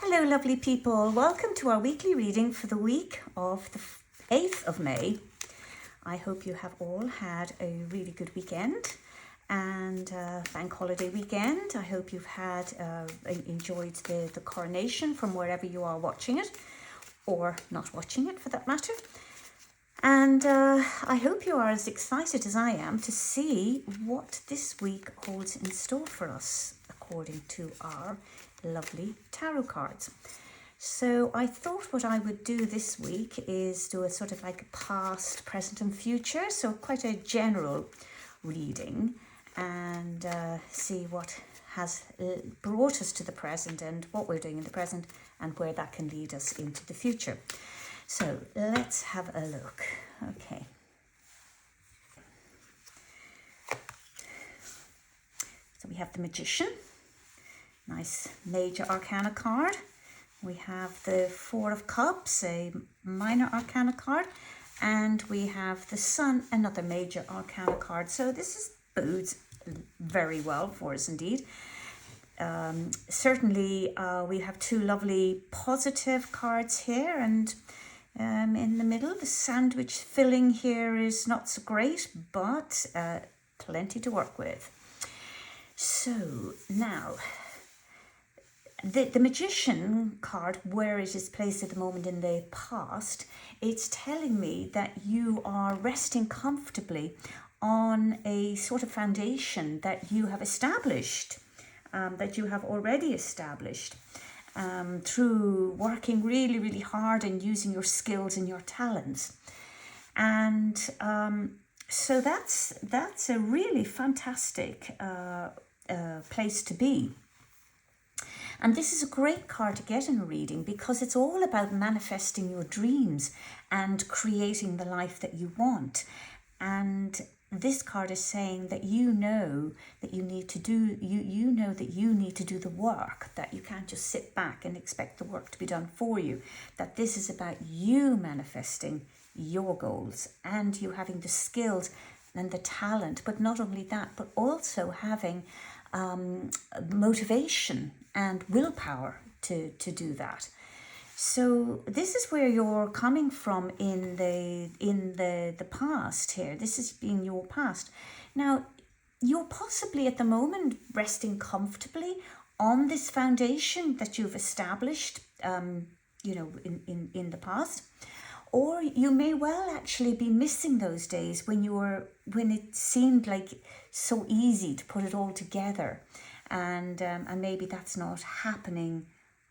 Hello lovely people, welcome to our weekly reading for the week of the 8th of May. I hope you have all had a really good weekend and bank holiday weekend. I hope you've had enjoyed the coronation from wherever you are watching it, or not watching it for that matter. And I hope you are as excited as I am to see what this week holds in store for us according to our lovely tarot cards. So I thought what I would do this week is do a sort of like past, present and future, so quite a general reading, and see what has brought us to the present and what we're doing in the present and where that can lead us into the future. So let's have a look. Okay. So we have the Magician, nice major arcana card. We have the Four of Cups, a minor arcana card, and we have the Sun, another major arcana card. So this bodes very well for us indeed. Certainly we have two lovely positive cards here, and in the middle the sandwich filling here is not so great, but plenty to work with. So now the Magician card, where it is placed at the moment in the past, it's telling me that you are resting comfortably on a sort of foundation that you have established, that you have already established through working really, really hard and using your skills and your talents. And so that's a really fantastic place to be. And this is a great card to get in a reading because it's all about manifesting your dreams and creating the life that you want. And this card is saying that you know that you need to do, you know that you need to do the work, that you can't just sit back and expect the work to be done for you, that this is about you manifesting your goals and you having the skills and the talent, but not only that, but also having motivation and willpower to do that. So this is where you're coming from in the past here. This has been your past. Now, you're possibly at the moment resting comfortably on this foundation that you've established, in the past. Or you may well actually be missing those days when it seemed like so easy to put it all together, and maybe that's not happening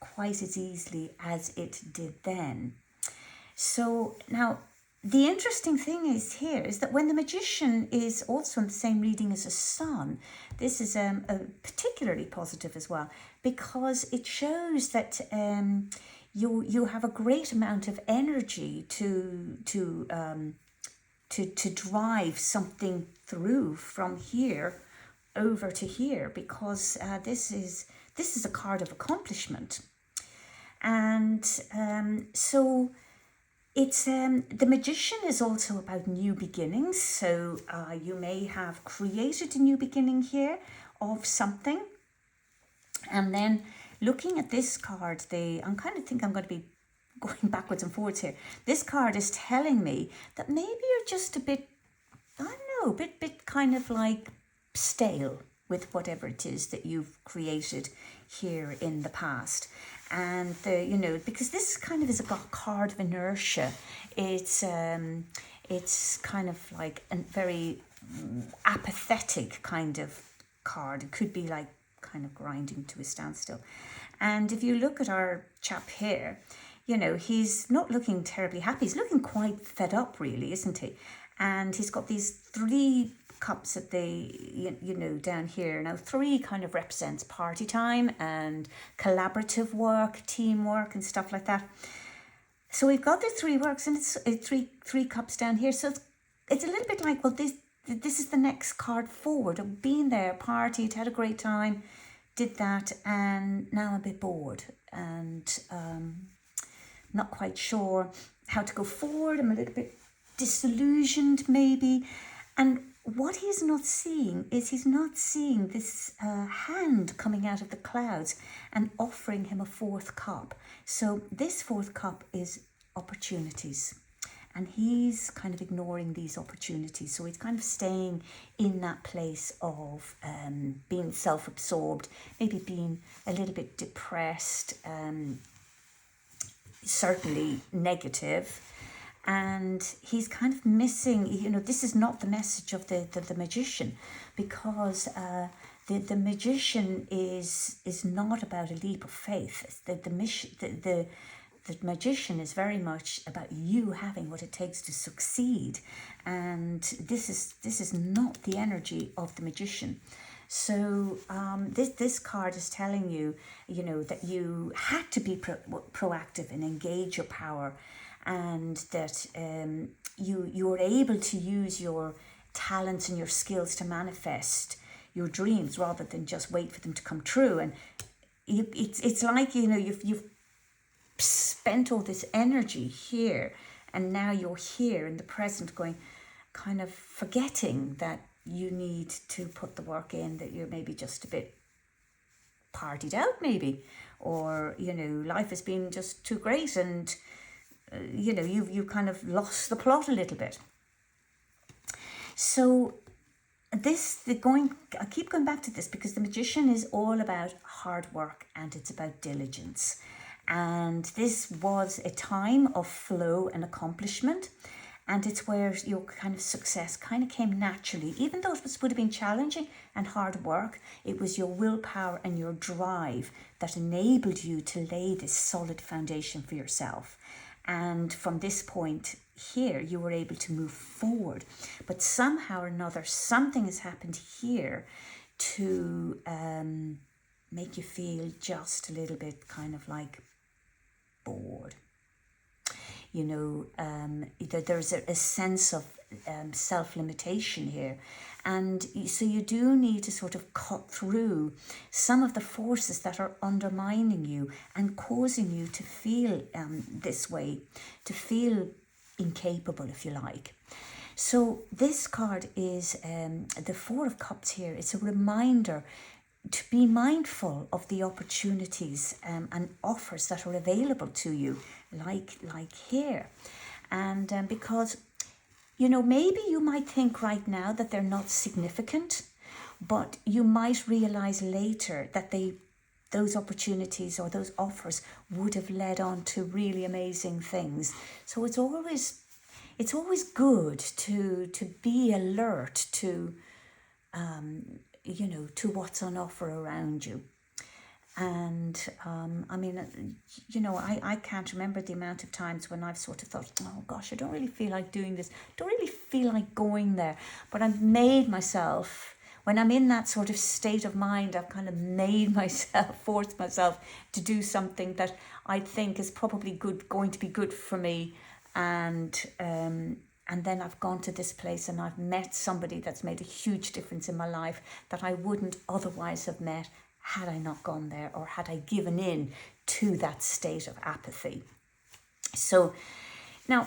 quite as easily as it did then. So now the interesting thing is that when the Magician is also in the same reading as a Sun, this is particularly positive as well, because it shows that you have a great amount of energy to drive something through from here over to here, because this is a card of accomplishment. And so it's the Magician is also about new beginnings. So you may have created a new beginning here of something, and then looking at this card, I'm kind of think I'm going to be going backwards and forwards here. This card is telling me that maybe you're just a bit, I don't know, a bit kind of like stale with whatever it is that you've created here in the past. And because this kind of is a card of inertia. It's kind of like a very apathetic kind of card. It could be like kind of grinding to a standstill. And if you look at our chap here, he's not looking terribly happy. He's looking quite fed up, really, isn't he? And he's got these 3 cups that down here. Now 3 kind of represents party time and collaborative work, teamwork and stuff like that. So we've got the 3 works, and it's three cups down here. So it's a little bit like, well, this is the next card forward. I've been there, partied, had a great time, did that, and now I'm a bit bored and not quite sure how to go forward. I'm a little bit disillusioned maybe. And what he's not seeing is he's not seeing this hand coming out of the clouds and offering him a fourth cup. So this fourth cup is opportunities. And he's kind of ignoring these opportunities. So he's kind of staying in that place of being self-absorbed, maybe being a little bit depressed, certainly negative. And he's kind of missing, this is not the message of the magician, because the magician is not about a leap of faith. The magician is very much about you having what it takes to succeed, and this is not the energy of the magician. So this card is telling you, that you had to be proactive and engage your power, and that you were able to use your talents and your skills to manifest your dreams rather than just wait for them to come true. And it's like you've spent all this energy here, and now you're here in the present, going, kind of forgetting that you need to put the work in, that you're maybe just a bit partied out, maybe, or life has been just too great, and you've kind of lost the plot a little bit. So I keep going back to this because the magician is all about hard work and it's about diligence. And this was a time of flow and accomplishment. And it's where your kind of success kind of came naturally. Even though it would have been challenging and hard work, it was your willpower and your drive that enabled you to lay this solid foundation for yourself. And from this point here, you were able to move forward. But somehow or another, something has happened here to make you feel just a little bit kind of like bored. There's a sense of self-limitation here. And so you do need to sort of cut through some of the forces that are undermining you and causing you to feel this way, to feel incapable, if you like. So this card is the Four of Cups here. It's a reminder to be mindful of the opportunities and offers that are available to you, like here. And because, maybe you might think right now that they're not significant, but you might realize later that those opportunities or those offers would have led on to really amazing things. So it's always good to be alert to to what's on offer around you. And I can't remember the amount of times when I've sort of thought, oh gosh, I don't really feel like doing this, don't really feel like going there. But I've made myself, when I'm in that sort of state of mind, I've kind of forced myself to do something that I think is probably going to be good for me. And then I've gone to this place and I've met somebody that's made a huge difference in my life that I wouldn't otherwise have met had I not gone there, or had I given in to that state of apathy. So now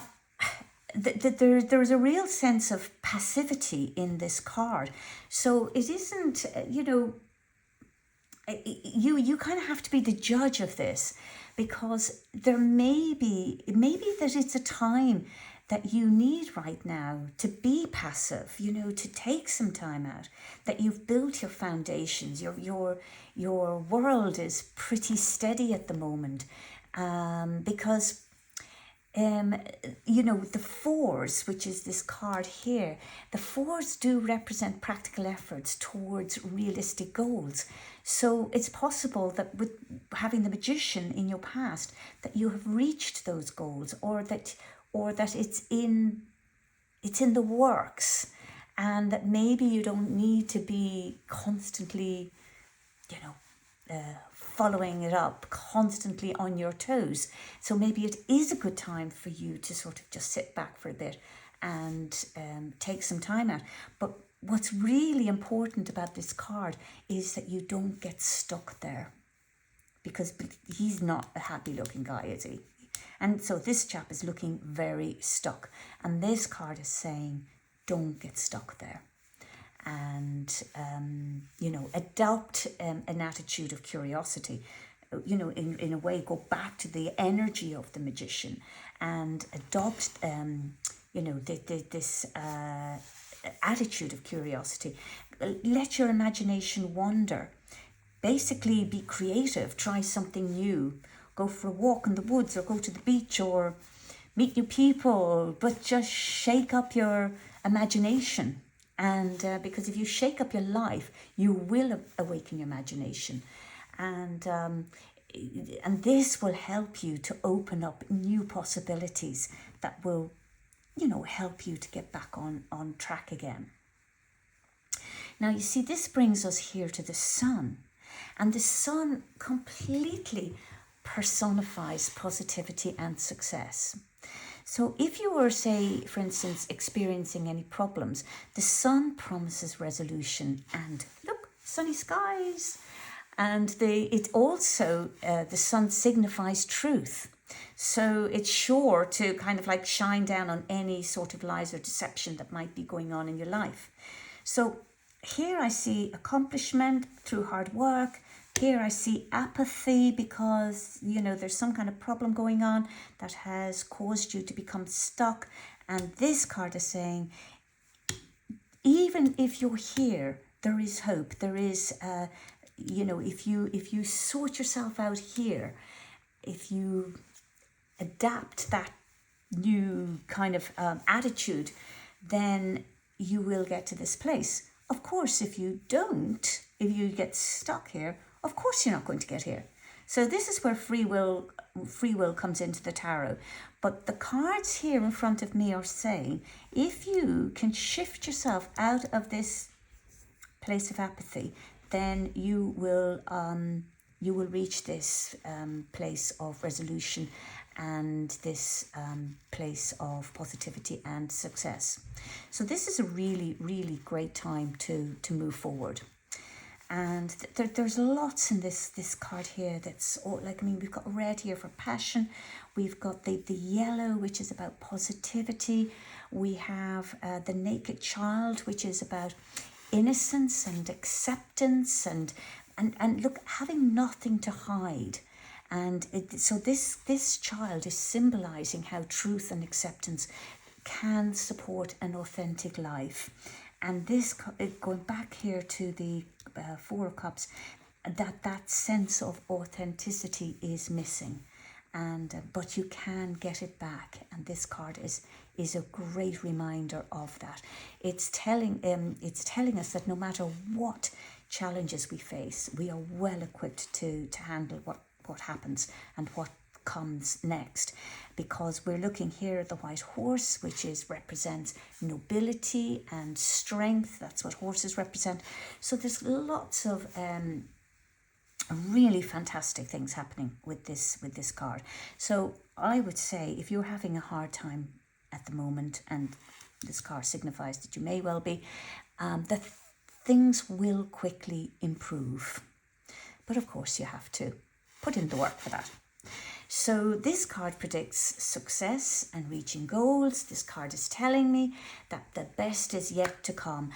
there's a real sense of passivity in this card. So it isn't, you kind of have to be the judge of this, because there maybe that it's a time that you need right now to be passive, to take some time out, that you've built your foundations, your world is pretty steady at the moment, because the fours, which is this card here, the fours do represent practical efforts towards realistic goals. So it's possible that with having the magician in your past, that you have reached those goals, or that it's in the works, and that maybe you don't need to be constantly, following it up, constantly on your toes. So maybe it is a good time for you to sort of just sit back for a bit and take some time out. But what's really important about this card is that you don't get stuck there, because he's not a happy looking guy, is he? And so this chap is looking very stuck. And this card is saying, don't get stuck there. and, adopt an attitude of curiosity. In a way, go back to the energy of the magician and adopt, this attitude of curiosity. Let your imagination wander. Basically, be creative, try something new, go for a walk in the woods or go to the beach or meet new people, but just shake up your imagination. And because if you shake up your life, you will awaken your imagination. And this will help you to open up new possibilities that will, help you to get back on track again. Now, you see, this brings us here to the sun. And the sun completely personifies positivity and success. So if you were, say, for instance, experiencing any problems, the sun promises resolution and look, sunny skies. And it also, the sun signifies truth. So it's sure to kind of like shine down on any sort of lies or deception that might be going on in your life. So here I see accomplishment through hard work. Here I see apathy because, there's some kind of problem going on that has caused you to become stuck. And this card is saying, even if you're here, there is hope. There is, if you sort yourself out here, if you adapt that new kind of attitude, then you will get to this place. Of course, if you don't, if you get stuck here, of course you're not going to get here. So this is where free will comes into the tarot. But the cards here in front of me are saying, if you can shift yourself out of this place of apathy, then you will reach this place of resolution and this place of positivity and success. So this is a really, really great time to move forward. And there's lots in this card here that's all, we've got red here for passion. We've got the yellow, which is about positivity. We have the naked child, which is about innocence and acceptance and look, having nothing to hide. And so this child is symbolizing how truth and acceptance can support an authentic life. And this, going back here to the Four of Cups, that sense of authenticity is missing. But you can get it back. And this card is a great reminder of that. It's telling us that no matter what challenges we face, we are well equipped to handle what happens and what comes next, because we're looking here at the white horse, which represents nobility and strength. That's what horses represent. So there's lots of really fantastic things happening with this card. So I would say, if you're having a hard time at the moment, and this card signifies that you may well be, that things will quickly improve. But of course you have to put in the work for that. So this card predicts success and reaching goals. This card is telling me that the best is yet to come.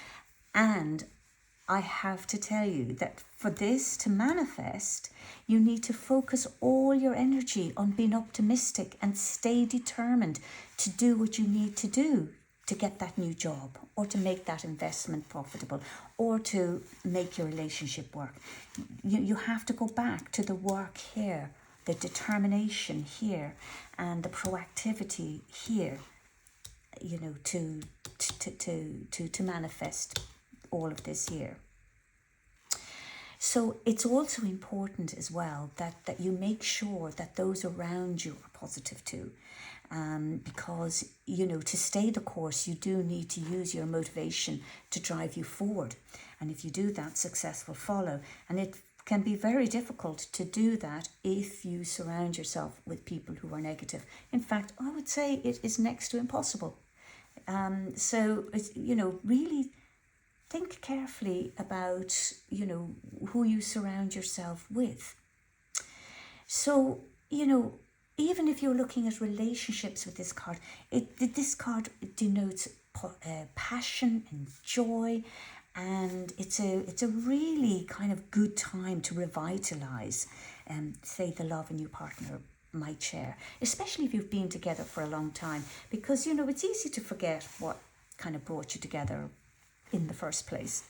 And I have to tell you that for this to manifest, you need to focus all your energy on being optimistic and stay determined to do what you need to do to get that new job, or to make that investment profitable, or to make your relationship work. You have to go back to the work here, the determination here, and the proactivity here, to manifest all of this here. So it's also important as well that you make sure that those around you are positive too. Because, to stay the course, you do need to use your motivation to drive you forward. And if you do that, success will follow. And it can be very difficult to do that if you surround yourself with people who are negative. In fact, I would say it is next to impossible. So, it's, really think carefully about, who you surround yourself with. So, even if you're looking at relationships with this card, this card denotes passion and joy And it's a really kind of good time to revitalize, say, the love a new partner might share, especially if you've been together for a long time, because, you know, it's easy to forget what kind of brought you together in the first place.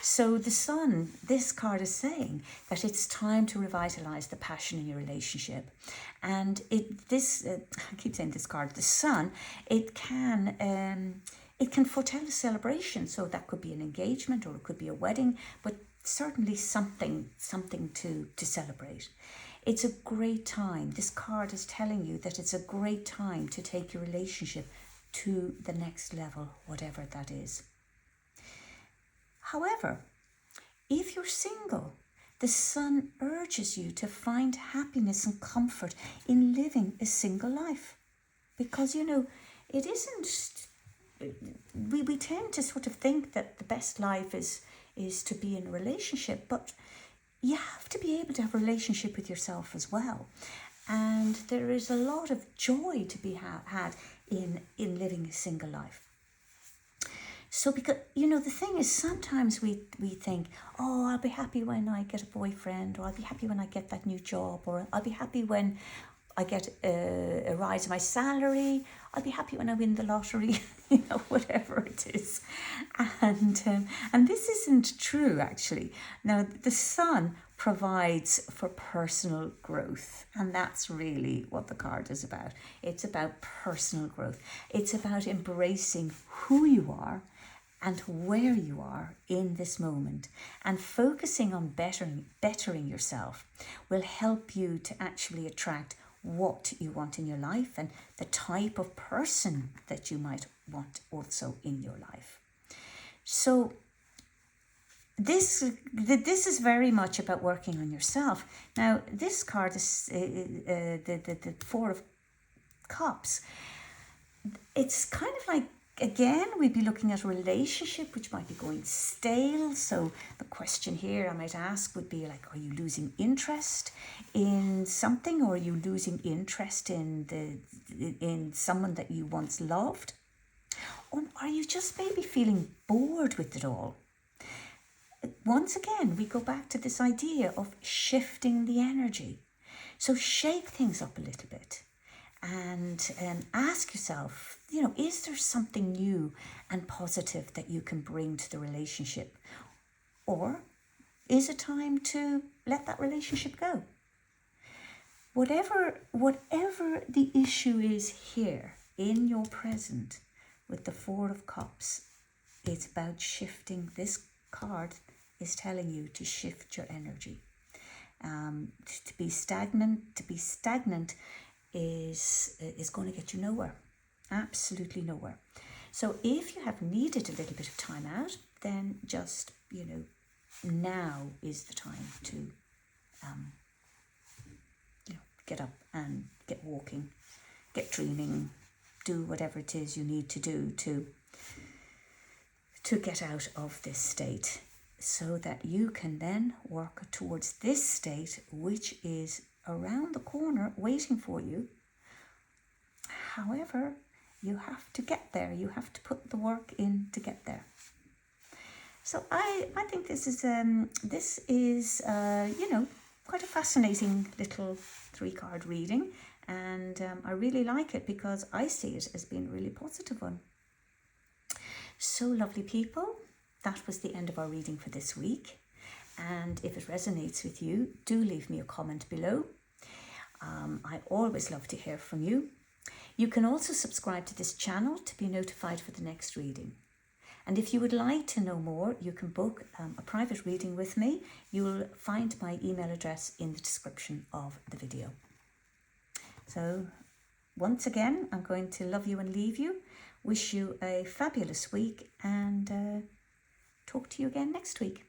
So the Sun, this card is saying that it's time to revitalize the passion in your relationship. And I keep saying this card, the Sun, it can foretell a celebration. So that could be an engagement, or it could be a wedding, but certainly something to celebrate. It's a great time. This card is telling you that it's a great time to take your relationship to the next level, whatever that is. However, if you're single, the Sun urges you to find happiness and comfort in living a single life. Because, you know, it isn't, we tend to sort of think that the best life is to be in a relationship, but you have to be able to have a relationship with yourself as well. And there is a lot of joy to be had in living a single life. So, because, you know, the thing is, sometimes we think, oh, I'll be happy when I get a boyfriend, or I'll be happy when I get that new job, or I'll be happy when I get a rise in my salary, I'll be happy when I win the lottery, you know, whatever it is. And this isn't true, actually. Now, the Sun provides for personal growth, and that's really what the card is about. It's about personal growth. It's about embracing who you are and where you are in this moment, and focusing on bettering yourself will help you to actually attract what you want in your life and the type of person that you might want also in your life. So this is very much about working on yourself. Now, this card is the Four of Cups. It's kind of like, again, we'd be looking at a relationship which might be going stale. So the question here I might ask would be like, are you losing interest in something, or are you losing interest in someone that you once loved? Or are you just maybe feeling bored with it all? Once again, we go back to this idea of shifting the energy. So shake things up a little bit and ask yourself, you know, is there something new and positive that you can bring to the relationship? Or is it time to let that relationship go? Whatever the issue is here in your present with the Four of Cups, it's about shifting. This card is telling you to shift your energy. To be stagnant is going to get you nowhere, absolutely nowhere. So if you have needed a little bit of time out, then just, you know, now is the time to, you know, get up and get walking, get dreaming, do whatever it is you need to do to get out of this state, so that you can then work towards this state, which is around the corner waiting for you. However, you have to get there. You have to put the work in to get there. So I think this is you know, quite a fascinating little 3-card reading, and I really like it because I see it as being a really positive one. So, lovely people, that was the end of our reading for this week. And if it resonates with you, do leave me a comment below. I always love to hear from you. You can also subscribe to this channel to be notified for the next reading. And if you would like to know more, you can book a private reading with me. You'll find my email address in the description of the video. So once again, I'm going to love you and leave you. Wish you a fabulous week, and talk to you again next week.